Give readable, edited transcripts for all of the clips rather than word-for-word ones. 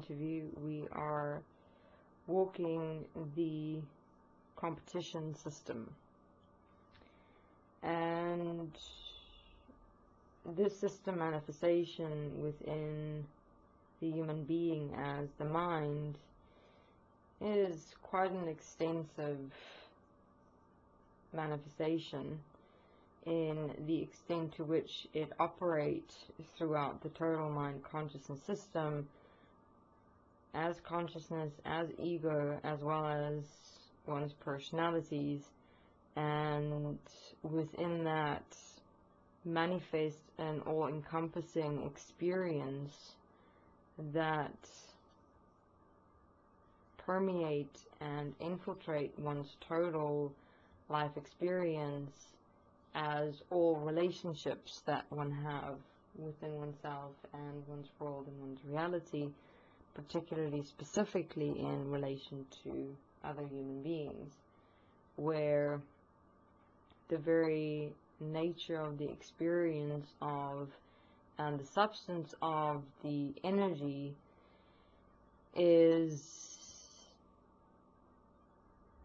point of view, we are walking the competition system. And this system manifestation within the human being as the mind is quite an extensive manifestation in the extent to which it operates throughout the total mind consciousness system as consciousness, as ego, as well as one's personalities, and within that manifest an all-encompassing experience that permeate and infiltrate one's total life experience as all relationships that one have within oneself and one's world and one's reality, particularly specifically in relation to other human beings, where the very nature of the experience of and the substance of the energy is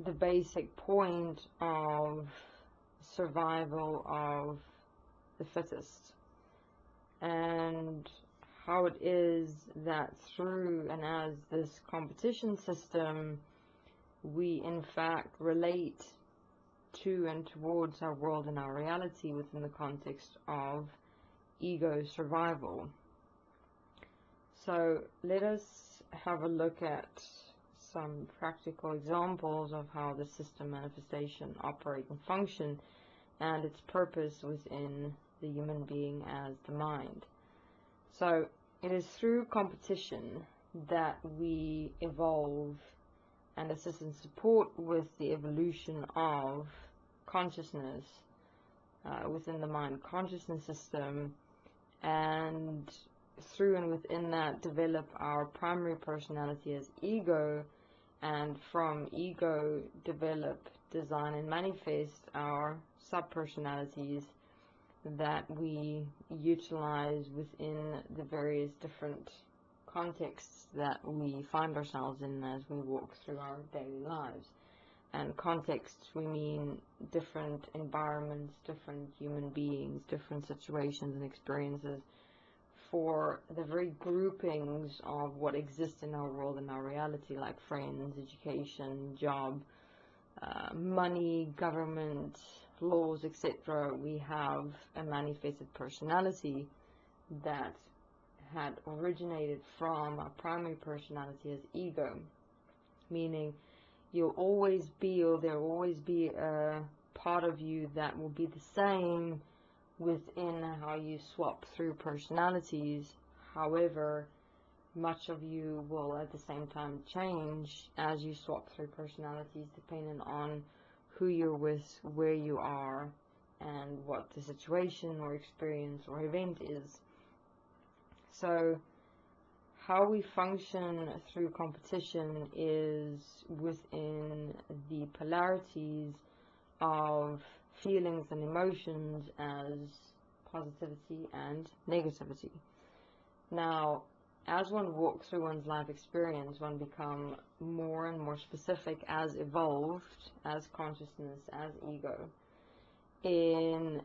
the basic point of survival of the fittest, and how it is that through and as this competition system we in fact relate to and towards our world and our reality within the context of ego survival. So let us have a look at some practical examples of how the system manifestation operates and function and its purpose within the human being as the mind. So it is through competition that we evolve and assist and support with the evolution of consciousness within the mind consciousness system, and through and within that develop our primary personality as ego, and from ego develop, design and manifest our sub-personalities that we utilize within the various different contexts that we find ourselves in as we walk through our daily lives. And contexts, we mean different environments, different human beings, different situations and experiences for the very groupings of what exists in our world and our reality, like friends, education, job, money, government, laws, etc. We have a manifested personality that had originated from a primary personality as ego, meaning you'll always be, or there will always be a part of you that will be the same within how you swap through personalities. However, much of you will at the same time change as you swap through personalities, depending on who you're with, where you are, and what the situation or experience or event is. So how we function through competition is within the polarities of feelings and emotions as positivity and negativity. Now, as one walks through one's life experience, one becomes more and more specific as evolved, as consciousness, as ego, in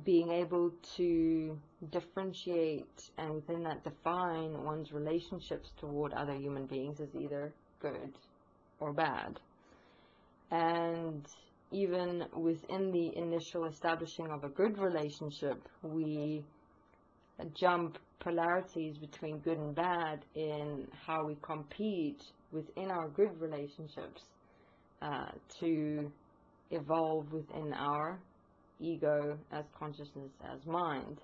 being able to differentiate and within that define one's relationships toward other human beings as either good or bad. And even within the initial establishing of a good relationship, we jump polarities between good and bad in how we compete within our good relationships to evolve within our ego as consciousness as mind.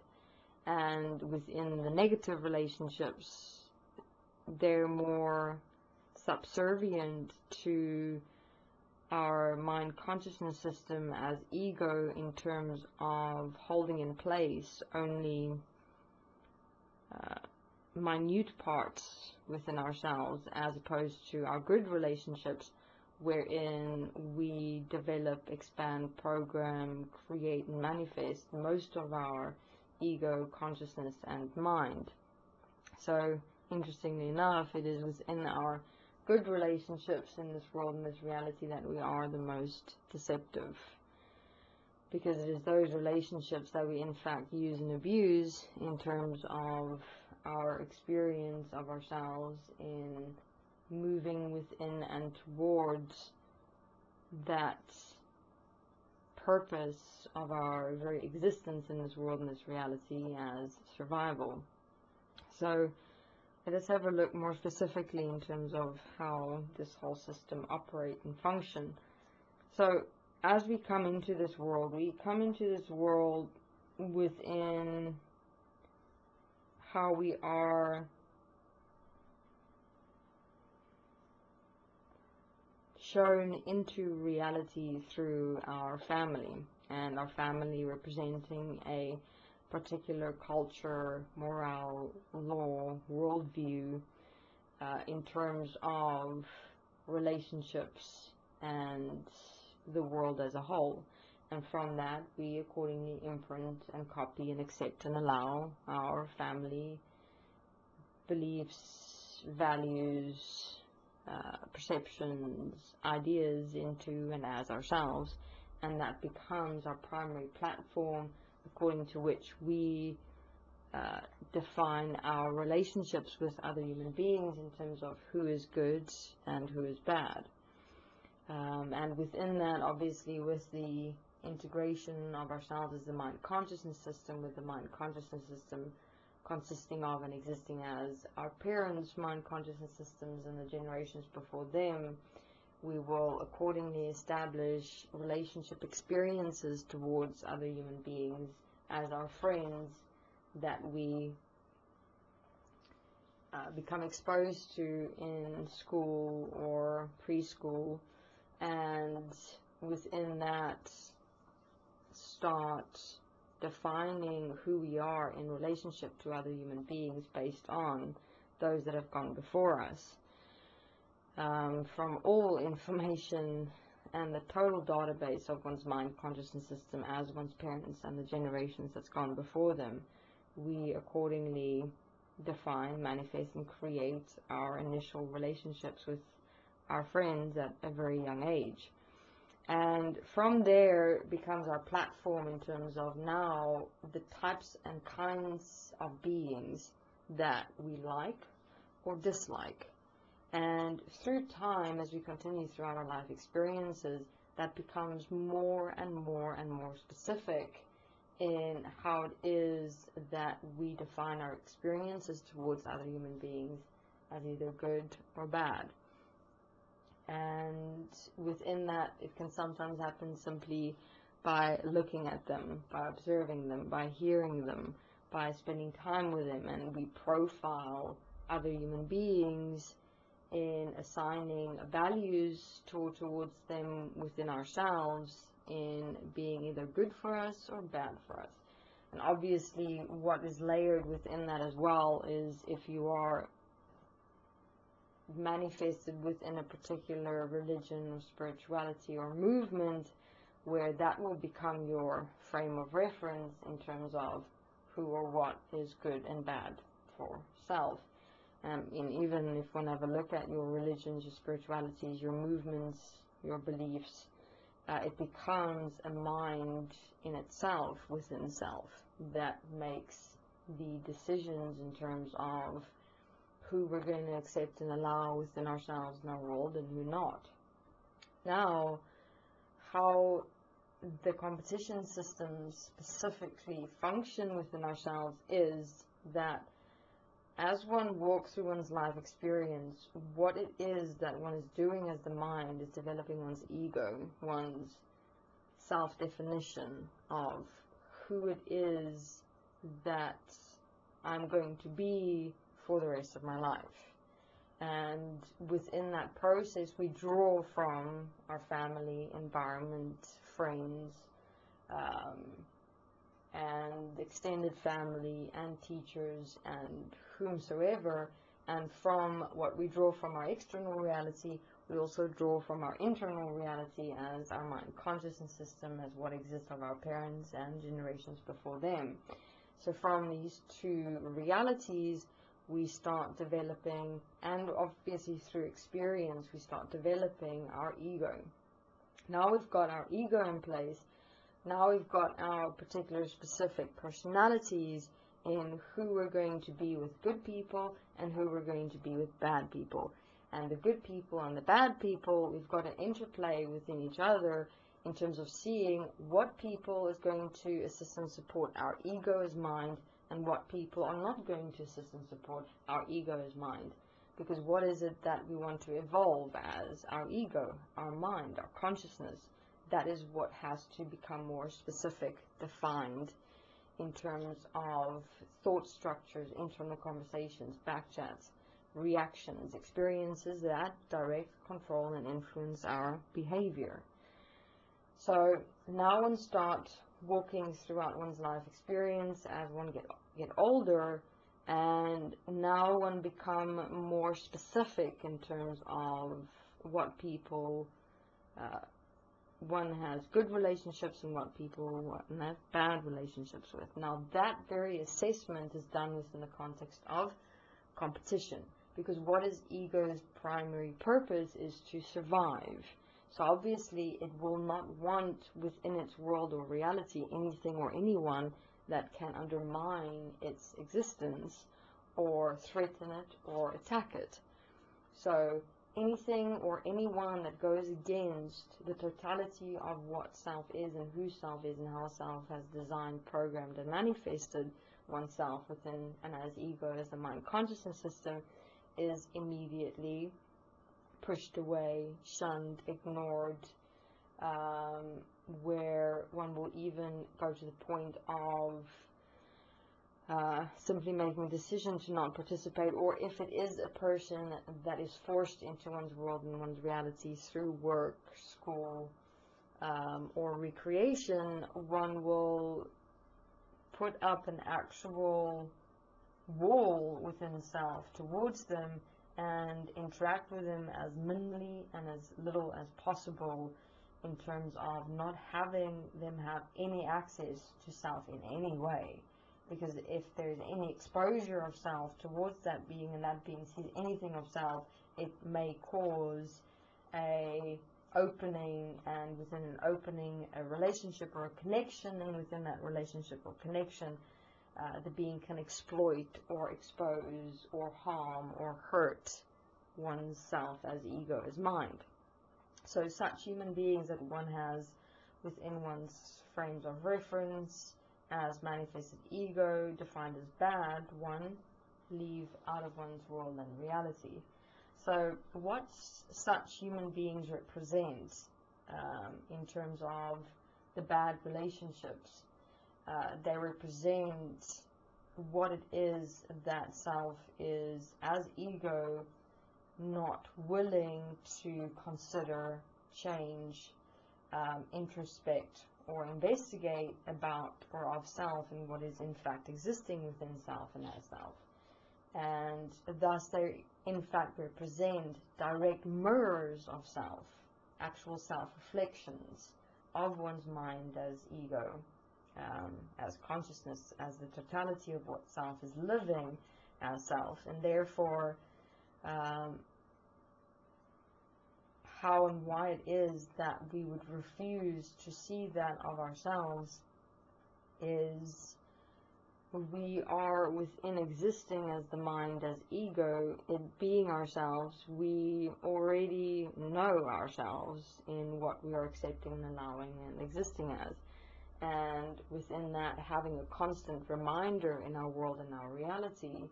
And within the negative relationships, they're more subservient to our mind consciousness system as ego in terms of holding in place only minute parts within ourselves, as opposed to our good relationships, wherein we develop, expand, program, create and manifest most of our ego, consciousness and mind. So interestingly enough, it is within our good relationships in this world, in this reality, that we are the most deceptive. Because it is those relationships that we in fact use and abuse in terms of our experience of ourselves in moving within and towards that purpose of our very existence in this world, in this reality, as survival. So let us have a look more specifically in terms of how this whole system operates and function. So as we come into this world, we come into this world within how we are shown into reality through our family, and our family representing a particular culture, morale, law, worldview, in terms of relationships and the world as a whole. And from that, we accordingly imprint and copy and accept and allow our family beliefs, values, perceptions, ideas into and as ourselves, and that becomes our primary platform according to which we define our relationships with other human beings in terms of who is good and who is bad. And within that, obviously, with the integration of ourselves as the mind consciousness system, with the mind consciousness system consisting of and existing as our parents' mind consciousness systems and the generations before them, we will accordingly establish relationship experiences towards other human beings as our friends that we become exposed to in school or preschool, and within that start defining who we are in relationship to other human beings based on those that have gone before us. From all information and the total database of one's mind consciousness system as one's parents and the generations that's gone before them, we accordingly define, manifest, and create our initial relationships with our friends at a very young age. And from there it becomes our platform in terms of now the types and kinds of beings that we like or dislike. And through time, as we continue throughout our life experiences, that becomes more and more and more specific in how it is that we define our experiences towards other human beings as either good or bad. And within that, it can sometimes happen simply by looking at them, by observing them, by hearing them, by spending time with them, and we profile other human beings in assigning values towards them within ourselves, in being either good for us or bad for us. And obviously what is layered within that as well is if you are manifested within a particular religion or spirituality or movement, where that will become your frame of reference in terms of who or what is good and bad for self. And even if one have a look at your religions, your spiritualities, your movements, your beliefs, it becomes a mind in itself, within self, that makes the decisions in terms of who we're going to accept and allow within ourselves and our world and who not. Now, how the competition systems specifically function within ourselves is that as one walks through one's life experience, what it is that one is doing as the mind is developing one's ego, one's self-definition of who it is that I'm going to be for the rest of my life. And within that process, we draw from our family, environment, friends, and extended family and teachers and whomsoever, and from what we draw from our external reality, we also draw from our internal reality as our mind consciousness system, as what exists of our parents and generations before them. So from these two realities, we start developing, and obviously through experience, we start developing our ego. Now we've got our ego in place. Now we've got our particular specific personalities in who we're going to be with good people and who we're going to be with bad people. And the good people and the bad people, we've got to interplay within each other in terms of seeing what people is going to assist and support our ego as mind, and what people are not going to assist and support our ego as mind. Because what is it that we want to evolve as? Our ego, our mind, our consciousness. That is what has to become more specific, defined in terms of thought structures, internal conversations, backchats, reactions, experiences that direct, control, and influence our behavior. So now one starts walking throughout one's life experience as one get older, and now one become more specific in terms of what people one has good relationships and what people one has bad relationships with. Now that very assessment is done within the context of competition, because what is ego's primary purpose is to survive. So obviously it will not want within its world or reality anything or anyone that can undermine its existence or threaten it or attack it. So anything or anyone that goes against the totality of what self is and who self is and how self has designed, programmed, and manifested oneself within and as ego, as the mind consciousness system, is immediately pushed away, shunned, ignored, where one will even go to the point of simply making a decision to not participate, or if it is a person that is forced into one's world and one's reality through work, school, or recreation, one will put up an actual wall within self towards them and interact with them as minimally and as little as possible, in terms of not having them have any access to self in any way. Because if there's any exposure of self towards that being, and that being sees anything of self, it may cause a opening, and within an opening, a relationship or a connection, and within that relationship or connection, the being can exploit or expose or harm or hurt oneself as ego, as mind. So such human beings that one has within one's frames of reference as manifested ego, defined as bad, one leave out of one's world and reality. So what such human beings represent in terms of the bad relationships, they represent what it is that self is as ego not willing to consider, change, introspect, or investigate about or of self and what is in fact existing within self and as self. And thus they in fact represent direct mirrors of self, actual self-reflections of one's mind as ego, as consciousness, as the totality of what self is living as self. And therefore how and why it is that we would refuse to see that of ourselves is we are within existing as the mind, as ego, it being ourselves. We already know ourselves in what we are accepting and allowing and existing as. And within that, having a constant reminder in our world and our reality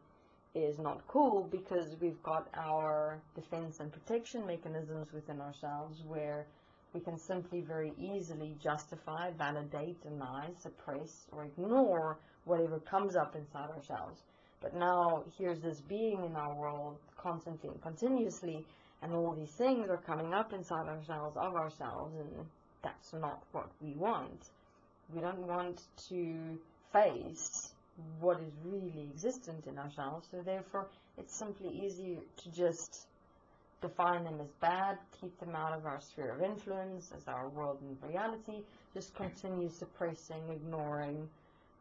is not cool, because we've got our defense and protection mechanisms within ourselves where we can simply very easily justify, validate, deny, suppress, or ignore whatever comes up inside ourselves. But now here's this being in our world constantly and continuously, and all these things are coming up inside ourselves, of ourselves, and that's not what we want. We don't want to face what is really existent in ourselves, so therefore it's simply easier to just define them as bad, keep them out of our sphere of influence as our world and reality, just continue suppressing, ignoring,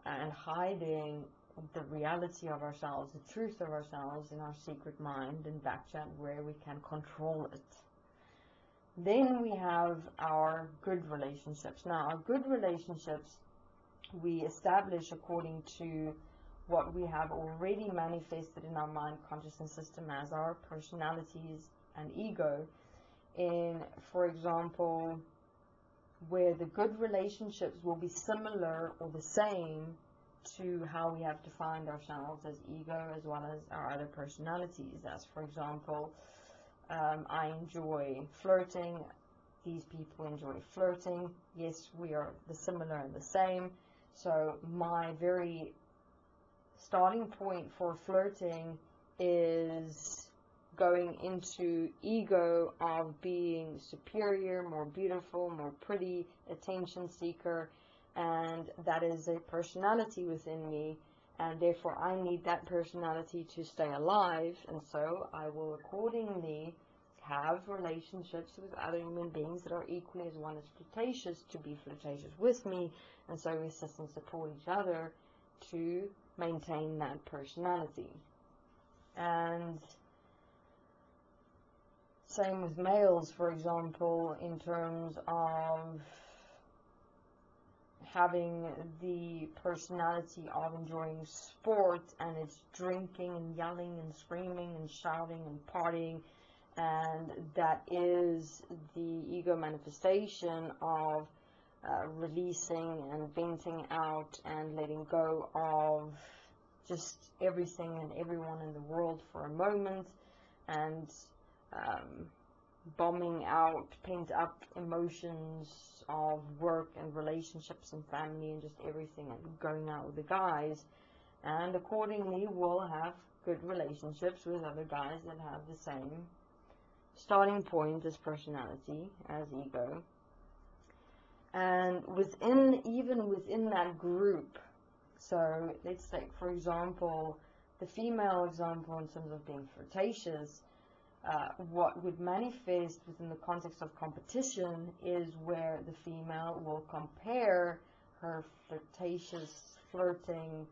and hiding the reality of ourselves, the truth of ourselves in our secret mind and backchat where we can control it. Then we have our good relationships. Now, our good relationships we establish according to what we have already manifested in our mind consciousness system as our personalities and ego. In, for example, where the good relationships will be similar or the same to how we have defined ourselves as ego as well as our other personalities. As, for example, I enjoy flirting, these people enjoy flirting. Yes, we are the similar and the same. So my very starting point for flirting is going into ego of being superior, more beautiful, more pretty, attention seeker, and that is a personality within me, and therefore I need that personality to stay alive, and so I will accordingly have relationships with other human beings that are equally as one as flirtatious to be flirtatious with me, and so we assist and support each other to maintain that personality. And same with males, for example, in terms of having the personality of enjoying sport, and it's drinking and yelling and screaming and shouting and partying, and that is the ego manifestation of releasing and venting out and letting go of just everything and everyone in the world for a moment, and bombing out pent up emotions of work and relationships and family and just everything, and going out with the guys, and accordingly we'll have good relationships with other guys that have the same starting point as personality, as ego. And even within that group, so let's take for example the female example in terms of being flirtatious. What would manifest within the context of competition is where the female will compare her flirting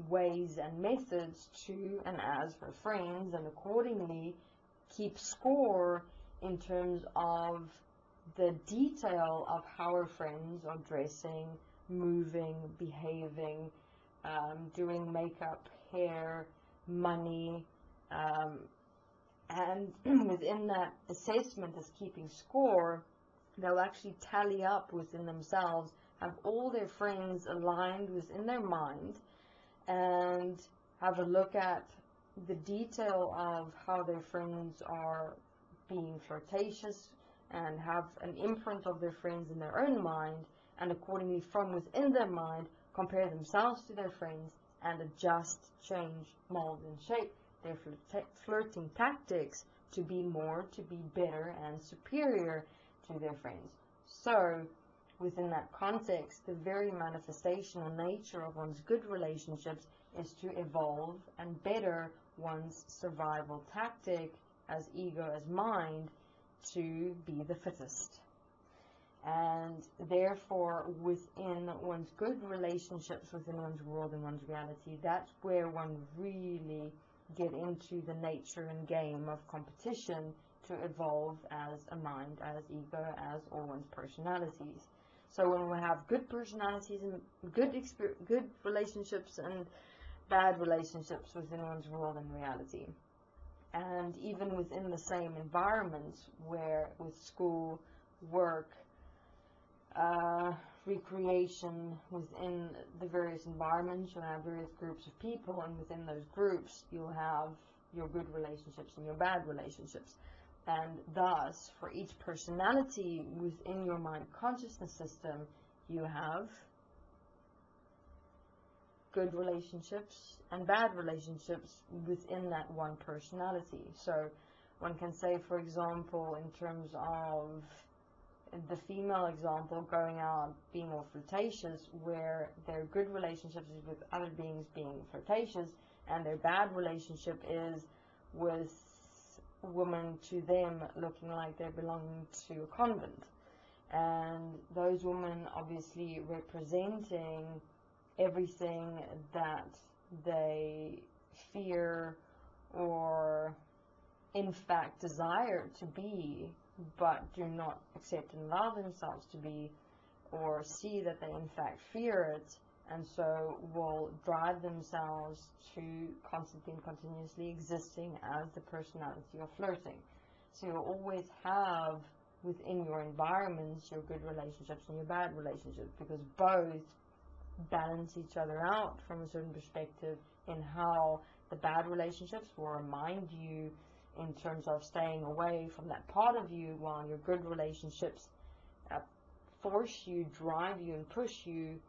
ways and methods to and as her friends, and accordingly keep score in terms of the detail of how her friends are dressing, moving, behaving, doing makeup, hair, money, and within that assessment as keeping score, they'll actually tally up within themselves, have all their friends aligned within their mind, and have a look at the detail of how their friends are being flirtatious, and have an imprint of their friends in their own mind, and accordingly from within their mind compare themselves to their friends and adjust, change, mold and shape their flirting tactics to be better and superior to their friends. So within that context, the very manifestational nature of one's good relationships is to evolve and better one's survival tactic as ego, as mind, to be the fittest. And therefore within one's good relationships within one's world and one's reality, that's where one really get into the nature and game of competition to evolve as a mind, as ego, as all one's personalities. So when we have good personalities and good relationships and bad relationships within one's world and reality, and even within the same environments, where with school, work, recreation, within the various environments, you'll have various groups of people, and within those groups you'll have your good relationships and your bad relationships. And thus, for each personality within your mind consciousness system, you have good relationships and bad relationships within that one personality. So one can say, for example, in terms of the female example, going out being all flirtatious, where their good relationships is with other beings being flirtatious, and their bad relationship is with women to them looking like they're belonging to a convent. And those women obviously representing everything that they fear or in fact desire to be, but do not accept and allow themselves to be, or see that they in fact fear it, and so will drive themselves to constantly and continuously existing as the personality you're flirting. So you'll always have within your environments your good relationships and your bad relationships, because both balance each other out from a certain perspective, in how the bad relationships will remind you in terms of staying away from that part of you, while your good relationships force you, drive you, and push you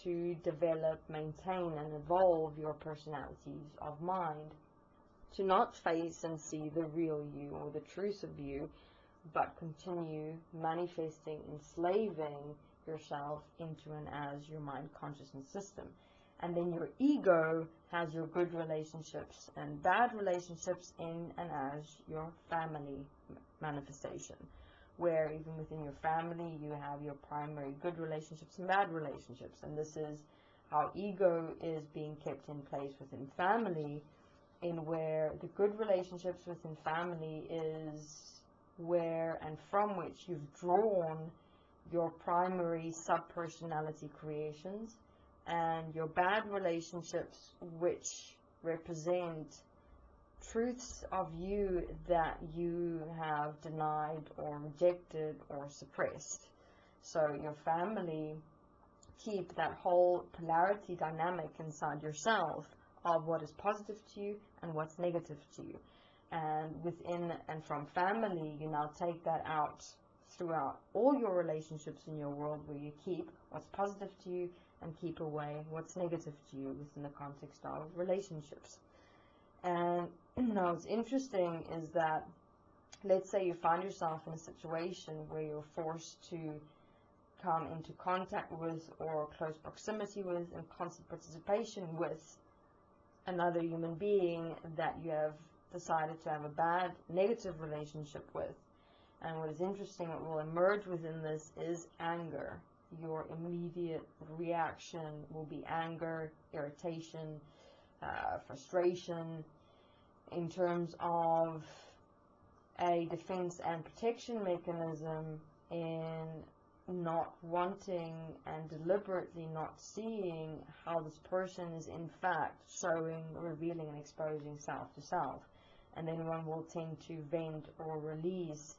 to develop, maintain, and evolve your personalities of mind, to not face and see the real you or the truth of you, but continue manifesting, enslaving yourself into and as your mind consciousness system. And then your ego has your good relationships and bad relationships in and as your family manifestation, where even within your family you have your primary good relationships and bad relationships. And this is how ego is being kept in place within family, in where the good relationships within family is where and from which you've drawn your primary sub-personality creations, and your bad relationships, which represent truths of you that you have denied or rejected or suppressed. So your family keep that whole polarity dynamic inside yourself of what is positive to you and what's negative to you. And within and from family, you now take that out throughout all your relationships in your world, where you keep what's positive to you and keep away what's negative to you within the context of relationships. And now what's interesting is that, let's say you find yourself in a situation where you're forced to come into contact with, or close proximity with, and constant participation with another human being that you have decided to have a bad, negative relationship with. And what is interesting, what will emerge within this is anger. Your immediate reaction will be anger, irritation, frustration, in terms of a defense and protection mechanism, in not wanting and deliberately not seeing how this person is in fact showing, revealing, and exposing self to self. And then one will tend to vent or release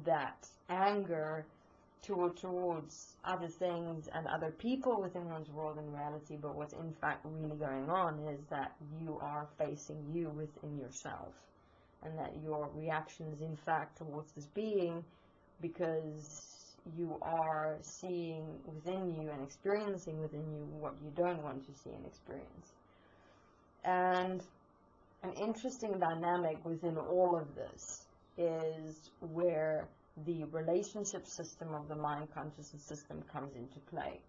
that anger towards other things and other people within one's world and reality. But what's in fact really going on is that you are facing you within yourself, and that your reaction is in fact towards this being, because you are seeing within you and experiencing within you what you don't want to see and experience. And an interesting dynamic within all of this is where the relationship system of the mind consciousness system comes into play.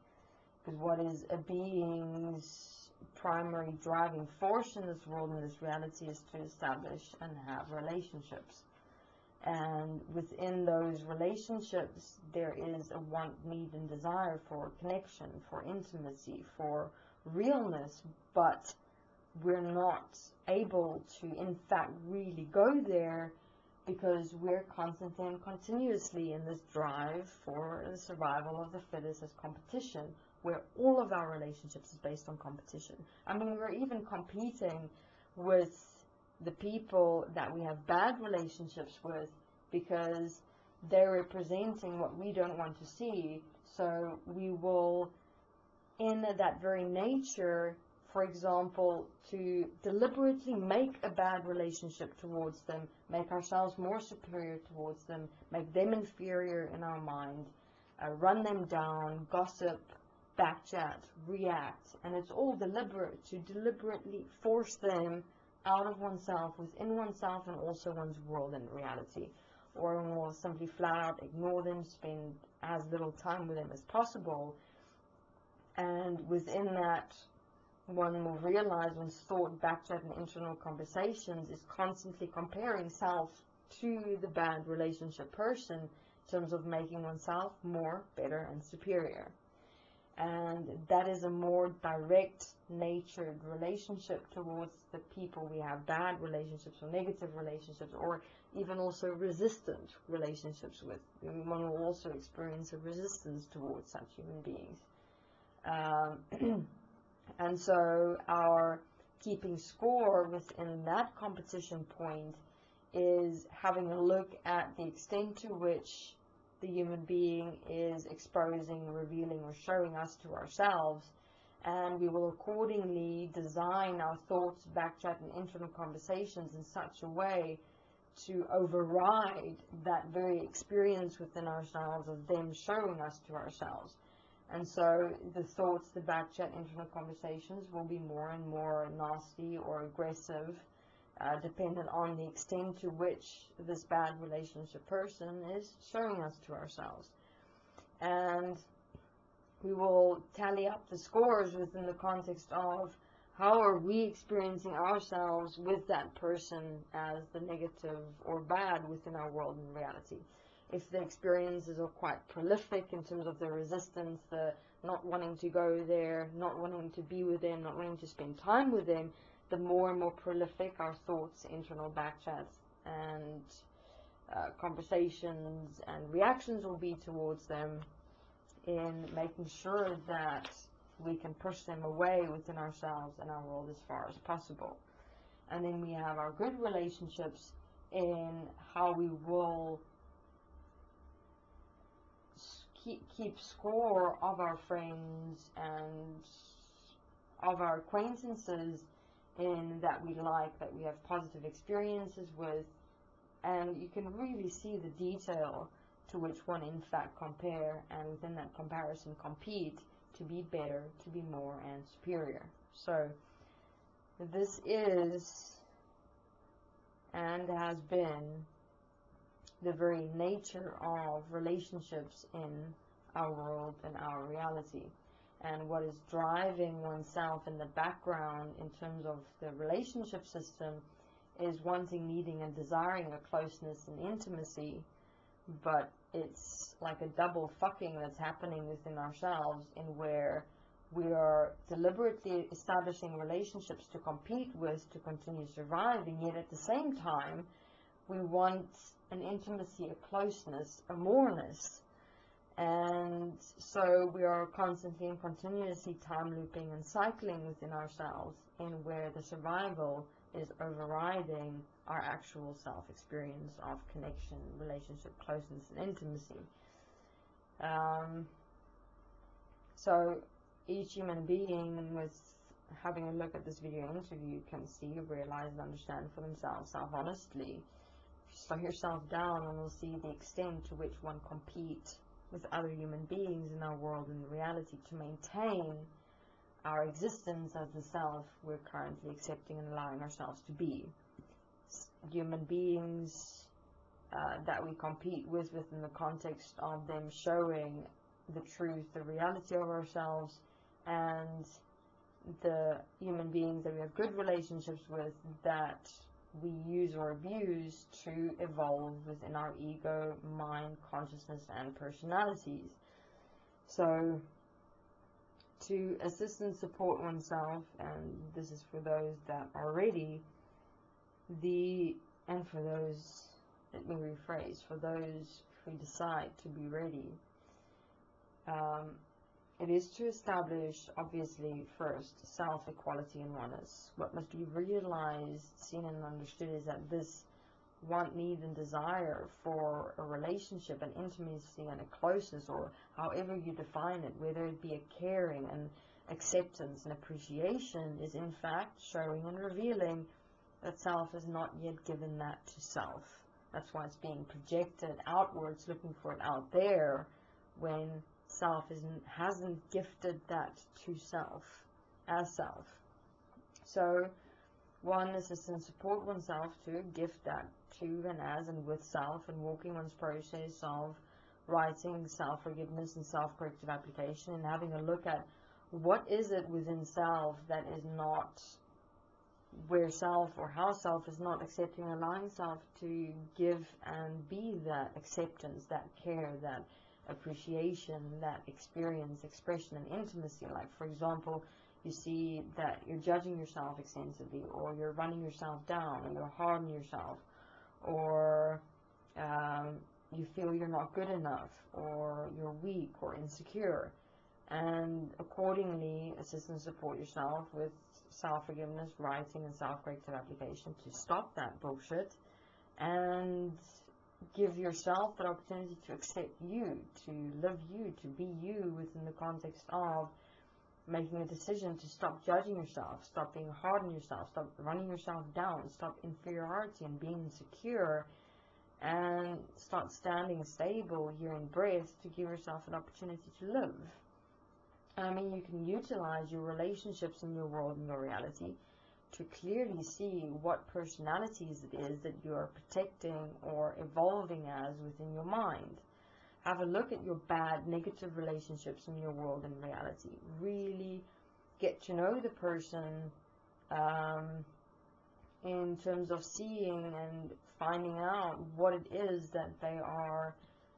Because what is a being's primary driving force in this world and this reality is to establish and have relationships. And within those relationships, there is a want, need, and desire for connection, for intimacy, for realness, but we're not able to, in fact, really go there, because we're constantly and continuously in this drive for the survival of the fittest as competition, where all of our relationships is based on competition. I mean, we're even competing with the people that we have bad relationships with, because they're representing what we don't want to see. So we will, in that very nature, for example, to deliberately make a bad relationship towards them, make ourselves more superior towards them, make them inferior in our mind, run them down, gossip, backchat, react, and it's all deliberate, to deliberately force them out of oneself, within oneself, and also one's world and reality. Or more simply flat out ignore them, spend as little time with them as possible. And within that, one will realize one's thought, backchat, and internal conversations is constantly comparing self to the bad relationship person, in terms of making oneself more, better, and superior. And that is a more direct natured relationship towards the people we have bad relationships or negative relationships, or even also resistant relationships with. One will also experience a resistance towards such human beings. And so our keeping score within that competition point is having a look at the extent to which the human being is exposing, revealing, or showing us to ourselves, and we will accordingly design our thoughts, backchat, and internal conversations in such a way to override that very experience within ourselves of them showing us to ourselves. And so the thoughts, the backchat, internal conversations will be more and more nasty or aggressive, dependent on the extent to which this bad relationship person is showing us to ourselves. And we will tally up the scores within the context of how are we experiencing ourselves with that person as the negative or bad within our world and reality. If the experiences are quite prolific in terms of the resistance, the not wanting to go there, not wanting to be with them, not wanting to spend time with them, the more and more prolific our thoughts, internal backchats, and conversations and reactions will be towards them, in making sure that we can push them away within ourselves and our world as far as possible. And then we have our good relationships in how we will keep score of our friends and of our acquaintances in that we like, that we have positive experiences with, and you can really see the detail to which one in fact compare, and within that comparison compete to be better, to be more and superior. So this is and has been the very nature of relationships in our world and our reality. And what is driving oneself in the background in terms of the relationship system is wanting, needing, and desiring a closeness and intimacy, but it's like a double fucking that's happening within ourselves, in where we are deliberately establishing relationships to compete with, to continue surviving, yet at the same time we want an intimacy, a closeness, a moreness. And so we are constantly and continuously time looping and cycling within ourselves, in where the survival is overriding our actual self-experience of connection, relationship, closeness, and intimacy. So each human being, with having a look at this video interview, can see, realize, and understand for themselves self-honestly. Slow yourself down and we'll see the extent to which one compete with other human beings in our world and reality to maintain our existence as the self we're currently accepting and allowing ourselves to be. Human beings that we compete with within the context of them showing the truth, the reality of ourselves, and the human beings that we have good relationships with that we use or abuse to evolve within our ego, mind, consciousness, and personalities. So to assist and support oneself, and this is for those that are ready, and for those, let me rephrase, for those who decide to be ready, it is to establish, obviously, first, self-equality and oneness. What must be realized, seen, and understood is that this want, need, and desire for a relationship, an intimacy, and a closeness, or however you define it, whether it be a caring and acceptance and appreciation, is in fact showing and revealing that self has not yet given that to self. That's why it's being projected outwards, looking for it out there, when self hasn't gifted that to self, as self. So one, assist and support oneself to gift that to and as and with self, and walking one's process of writing self-forgiveness and self-corrective application, and having a look at what is it within self that is not where self, or how self is not accepting, allowing self to give and be that acceptance, that care, that appreciation, that experience, expression, and intimacy. Like, for example, you see that you're judging yourself extensively, or you're running yourself down, or you're hard on yourself, or you feel you're not good enough, or you're weak or insecure. And accordingly, assist and support yourself with self-forgiveness, writing, and self-corrective application to stop that bullshit, and give yourself that opportunity to accept you, to live you, to be you within the context of making a decision to stop judging yourself, stop being hard on yourself, stop running yourself down, stop inferiority and being insecure, and start standing stable here in breath to give yourself an opportunity to live. I mean, you can utilize your relationships in your world and your reality to clearly see what personalities it is that you are protecting or evolving as within your mind. Have a look at your bad, negative relationships in your world and reality. Really get to know the person in terms of seeing and finding out what it is that they are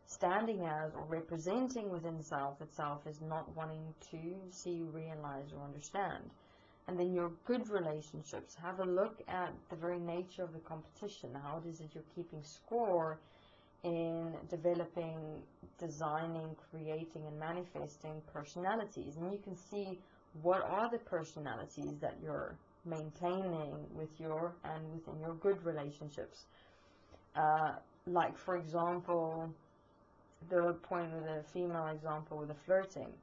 standing as or representing within self that self is not wanting to see, realize, or understand. And then your good relationships, have a look at the very nature of the competition. How it is that you're keeping score in developing, designing, creating, and manifesting personalities. And you can see what are the personalities that you're maintaining with your and within your good relationships. Like, for example, the point with the female example with the flirting.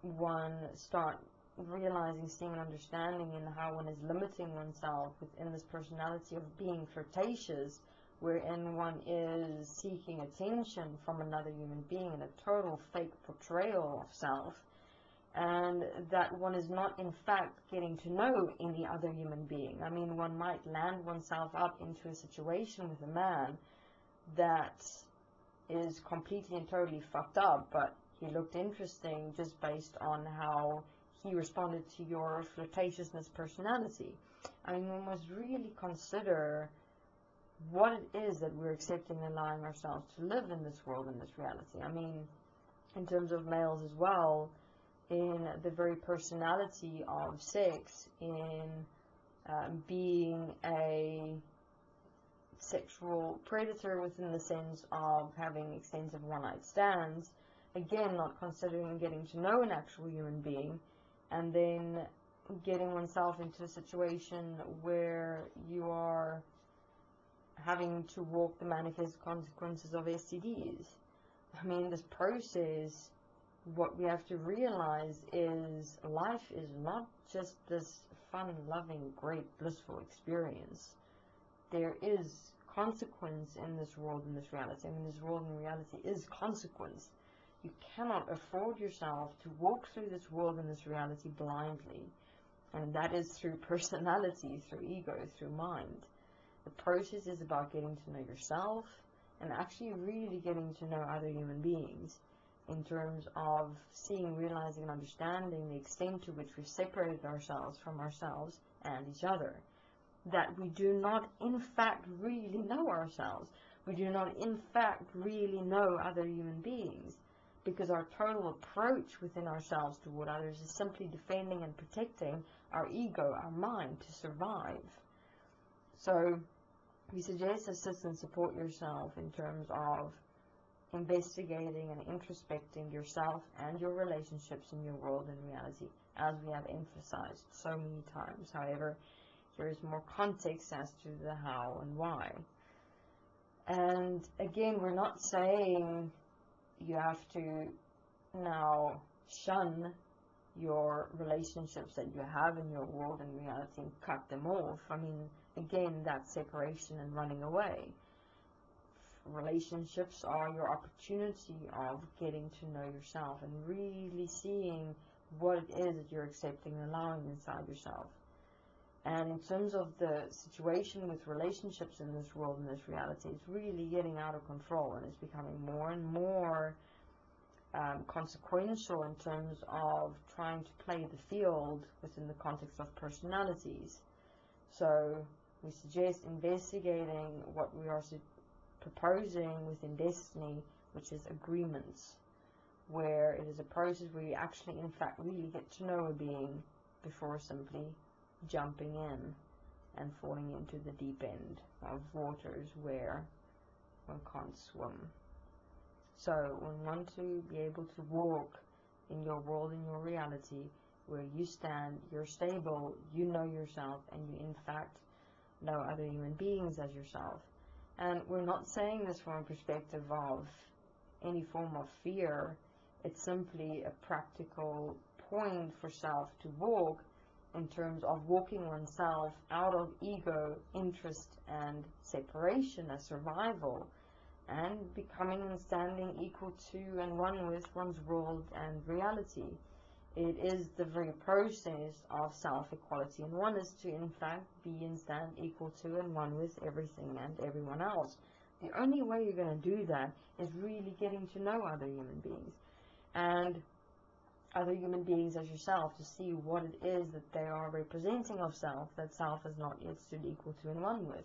One start realizing, seeing, and understanding in how one is limiting oneself within this personality of being flirtatious, wherein one is seeking attention from another human being in a total fake portrayal of self, and that one is not in fact getting to know any other human being. I mean, one might land oneself up into a situation with a man that is completely and totally fucked up, but he looked interesting just based on how he responded to your flirtatiousness personality. I mean, we must really consider what it is that we're accepting and allowing ourselves to live in this world, in this reality. I mean, in terms of males as well, in the very personality of sex, in being a sexual predator within the sense of having extensive one-night stands, again, not considering getting to know an actual human being, and then getting oneself into a situation where you are having to walk the manifest consequences of STDs. I mean, this process, what we have to realize is life is not just this fun, loving, great, blissful experience. There is consequence in this world, in this reality. I mean, this world and reality is consequence. You cannot afford yourself to walk through this world and this reality blindly. And that is through personality, through ego, through mind. The process is about getting to know yourself and actually really getting to know other human beings in terms of seeing, realizing, and understanding the extent to which we've separated ourselves from ourselves and each other. That we do not, in fact, really know ourselves. We do not, in fact, really know other human beings, because our total approach within ourselves toward others is simply defending and protecting our ego, our mind, to survive. So we suggest assist and support yourself in terms of investigating and introspecting yourself and your relationships in your world and reality, as we have emphasized so many times. However, there is more context as to the how and why. And again, we're not saying you have to now shun your relationships that you have in your world and reality and cut them off. I mean, again, that's separation and running away. Relationships are your opportunity of getting to know yourself and really seeing what it is that you're accepting and allowing inside yourself. And in terms of the situation with relationships in this world and this reality, it's really getting out of control, and it's becoming more and more consequential in terms of trying to play the field within the context of personalities. So we suggest investigating what we are proposing within Destiny which is agreements, where it is a process where you actually, in fact, really get to know a being before simply jumping in and falling into the deep end of waters where one can't swim. So we want to be able to walk in your world, in your reality, where you stand, you're stable, you know yourself, and you in fact know other human beings as yourself. And we're not saying this from a perspective of any form of fear. It's simply a practical point for self to walk, in terms of walking oneself out of ego, interest, and separation as survival, and becoming and standing equal to and one with one's world and reality. It is the very process of self-equality, and one is to in fact be and stand equal to and one with everything and everyone else. The only way you're going to do that is really getting to know other human beings, and other human beings as yourself, to see what it is that they are representing of self, that self has not yet stood equal to and one with.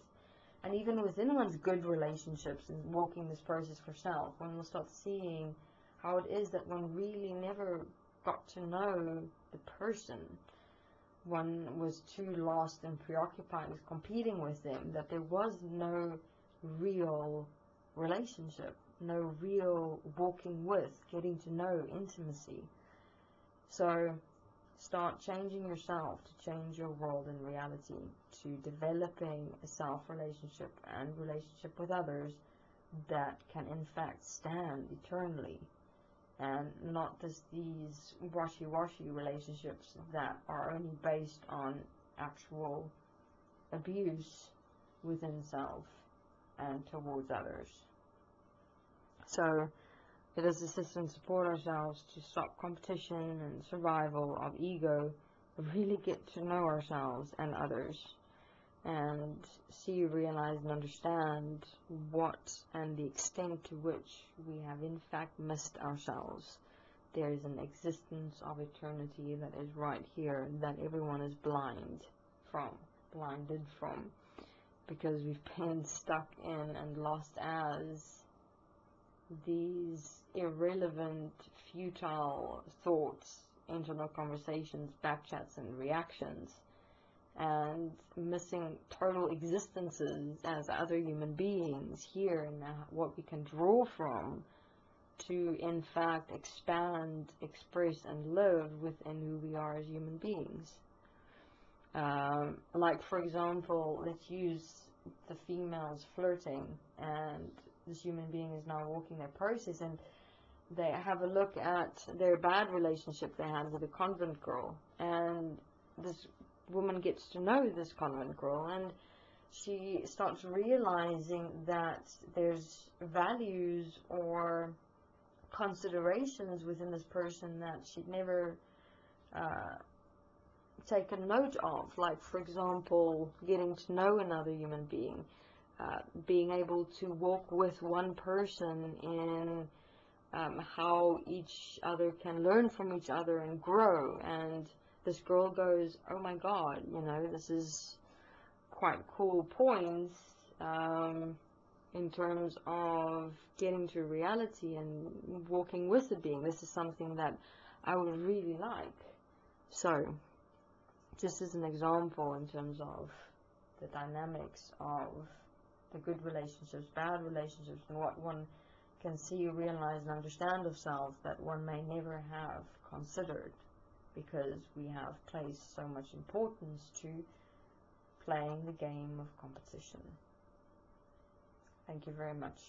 And even within one's good relationships and walking this process for self, one will start seeing how it is that one really never got to know the person. One was too lost and preoccupied with competing with them, that there was no real relationship, no real walking with, getting to know, intimacy. So start changing yourself to change your world and reality, to developing a self-relationship and relationship with others that can in fact stand eternally, and not just these washy-washy relationships that are only based on actual abuse within self and towards others. So it is assist and support ourselves to stop competition and survival of ego, really get to know ourselves and others, and see, realize, and understand what and the extent to which we have in fact missed ourselves. There is an existence of eternity that is right here, that everyone is blinded from, because we've been stuck in and lost as these irrelevant, futile thoughts, internal conversations, backchats, and reactions, and missing total existences as other human beings here, and what we can draw from to in fact expand, express, and live within who we are as human beings. Like, for example, let's use the females flirting, and this human being is now walking their process, and they have a look at their bad relationship they had with a convent girl, and this woman gets to know this convent girl, and she starts realizing that there's values or considerations within this person that she'd never taken note of, like, for example, getting to know another human being, being able to walk with one person in how each other can learn from each other and grow. And this girl goes, oh my god, you know, this is quite cool points in terms of getting to reality and walking with the being. This is something that I would really like. So just as an example in terms of the dynamics of the good relationships, bad relationships, and what one can see, realize, and understand of self that one may never have considered, because we have placed so much importance to playing the game of competition. Thank you very much.